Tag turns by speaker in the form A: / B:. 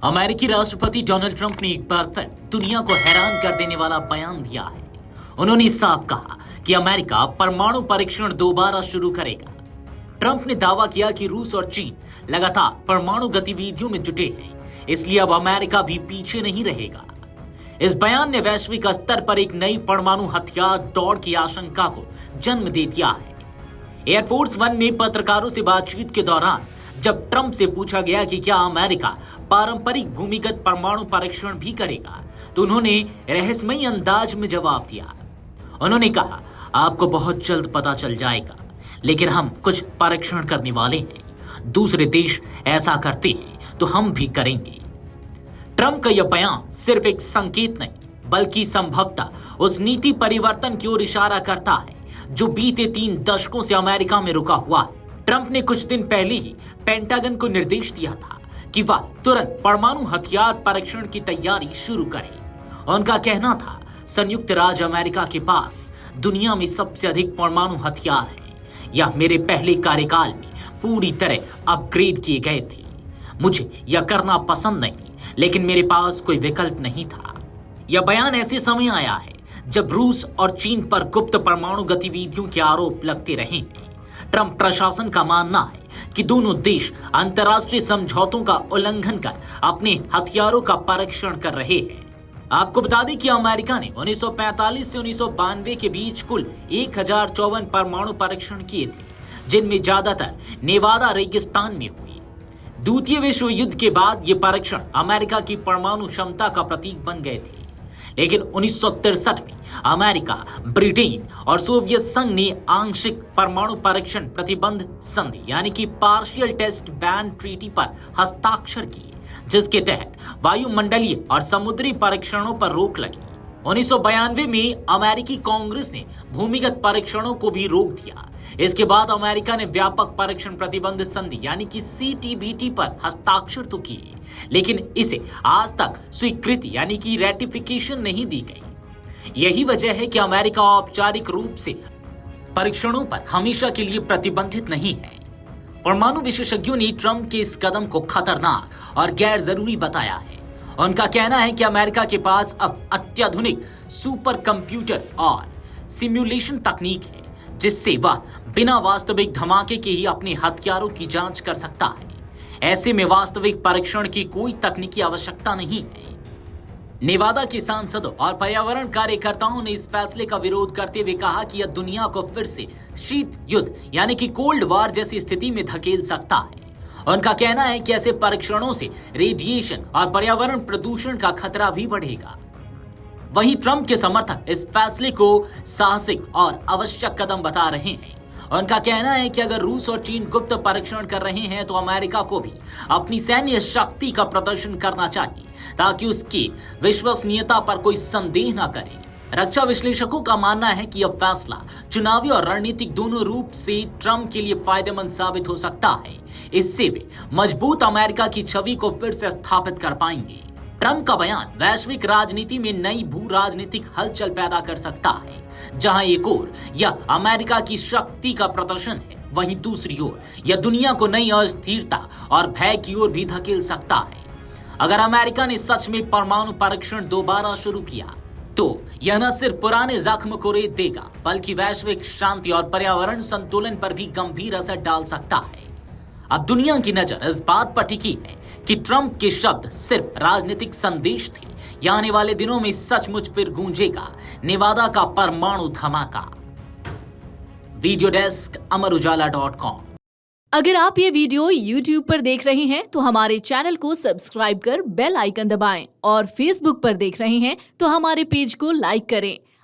A: अमेरिकी राष्ट्रपति Donald Trump ने एक बार फिर दुनिया को हैरान कर देने वाला बयान दिया है। उन्होंने साफ कहा कि अमेरिका परमाणु परीक्षण दोबारा शुरू करेगा। ट्रंप ने दावा किया कि रूस और चीन लगातार परमाणु गतिविधियों में जुटे हैं, इसलिए अब अमेरिका भी पीछे नहीं रहेगा। इस बयान ने वैश्विक स्तर पर एक नई परमाणु हथियार दौड़ की आशंका को जन्म दे दिया है। एयरफोर्स वन में पत्रकारों से बातचीत के दौरान जब ट्रंप से पूछा गया कि क्या अमेरिका पारंपरिक भूमिगत परमाणु परीक्षण भी करेगा, तो उन्होंने रहस्यमयी अंदाज में जवाब दिया। उन्होंने कहा, आपको बहुत जल्द पता चल जाएगा, लेकिन हम कुछ परीक्षण करने वाले हैं। दूसरे देश ऐसा करते हैं तो हम भी करेंगे। ट्रंप का यह बयान सिर्फ एक संकेत नहीं, बल्कि संभवतः उस नीति परिवर्तन की ओर इशारा करता है जो बीते 3 दशकों से अमेरिका में रुका हुआ है। ट्रंप ने कुछ दिन पहले ही पेंटागन को निर्देश दिया था कि वह तुरंत परमाणु हथियार परीक्षण की तैयारी शुरू करे। उनका कहना था, संयुक्त राज्य अमेरिका के पास दुनिया में सबसे अधिक परमाणु हथियार हैं। यह मेरे पहले कार्यकाल में पूरी तरह अपग्रेड किए गए थे। मुझे यह करना पसंद नहीं, लेकिन मेरे पास कोई विकल्प नहीं था। यह बयान ऐसे समय आया है जब रूस और चीन पर गुप्त परमाणु गतिविधियों के आरोप लगते रहे हैं। ट्रंप प्रशासन का मानना है कि दोनों देश अंतर्राष्ट्रीय समझौतों का उल्लंघन कर अपने हथियारों का परीक्षण कर रहे हैं। आपको बता दें कि अमेरिका ने 1945 से 1992 के बीच कुल 1054 परमाणु परीक्षण किए थे, जिनमें ज्यादातर नेवादा रेगिस्तान में हुए। द्वितीय विश्व युद्ध के बाद ये परीक्षण अमेरिका की परमाणु क्षमता का प्रतीक बन गए थे, लेकिन 1963 में अमेरिका, ब्रिटेन और सोवियत संघ ने आंशिक परमाणु परीक्षण प्रतिबंध संधि यानी कि पार्शियल टेस्ट बैन ट्रीटी पर हस्ताक्षर किए, जिसके तहत वायुमंडलीय और समुद्री परीक्षणों पर रोक लगी। 1992 में अमेरिकी कांग्रेस ने भूमिगत परीक्षणों को भी रोक दिया। इसके बाद अमेरिका ने व्यापक परीक्षण प्रतिबंध संधि यानी कि CTBT पर हस्ताक्षर तो किए, लेकिन इसे आज तक स्वीकृति यानी कि रेटिफिकेशन नहीं दी गई। यही वजह है कि अमेरिका औपचारिक रूप से परीक्षणों पर हमेशा के लिए प्रतिबंधित नहीं है। परमाणु विशेषज्ञों ने ट्रंप के इस कदम को खतरनाक और गैर जरूरी बताया है। उनका कहना है कि अमेरिका के पास अब अत्याधुनिक सुपर कंप्यूटर और सिमुलेशन तकनीक है, जिससे वह बिना वास्तविक धमाके के ही अपने हथियारों की जांच कर सकता है। ऐसे में वास्तविक परीक्षण की कोई तकनीकी आवश्यकता नहीं है। नेवादा के सांसदों और पर्यावरण कार्यकर्ताओं ने इस फैसले का विरोध करते हुए कहा कि यह दुनिया को फिर से शीत युद्ध यानी कि कोल्ड वॉर जैसी स्थिति में धकेल सकता है। उनका कहना है कि ऐसे परीक्षणों से रेडिएशन और पर्यावरण प्रदूषण का खतरा भी बढ़ेगा। वहीं ट्रंप के समर्थक इस फैसले को साहसिक और आवश्यक कदम बता रहे हैं। उनका कहना है कि अगर रूस और चीन गुप्त परीक्षण कर रहे हैं तो अमेरिका को भी अपनी सैन्य शक्ति का प्रदर्शन करना चाहिए, ताकि उसकी विश्वसनीयता पर कोई संदेह न करे। रक्षा विश्लेषकों का मानना है कि यह फैसला चुनावी और रणनीतिक दोनों रूप से ट्रंप के लिए फायदेमंद साबित हो सकता है। इससे वे मजबूत अमेरिका की छवि को फिर से स्थापित कर पाएंगे। ट्रंप का बयान वैश्विक राजनीति में नई भू राजनीतिक हलचल पैदा कर सकता है, जहां एक ओर यह अमेरिका की शक्ति का प्रदर्शन है, वहीं दूसरी ओर यह दुनिया को नई अस्थिरता और भय की ओर भी धकेल सकता है। अगर अमेरिका ने सच में परमाणु परीक्षण दोबारा शुरू किया तो यह न सिर्फ पुराने जख्म को रेत देगा, बल्कि वैश्विक शांति और पर्यावरण संतुलन पर भी गंभीर असर डाल सकता है। अब दुनिया की नजर इस बात पर टिकी है कि ट्रंप के शब्द सिर्फ राजनीतिक संदेश थे या आने वाले दिनों में सचमुच फिर गूंजेगा नेवादा का परमाणु धमाका। वीडियो डेस्क अमरउजाला.com।
B: अगर आप ये वीडियो YouTube पर देख रहे हैं तो हमारे चैनल को सब्सक्राइब कर बेल आइकन दबाएं, और Facebook पर देख रहे हैं तो हमारे पेज को लाइक करें।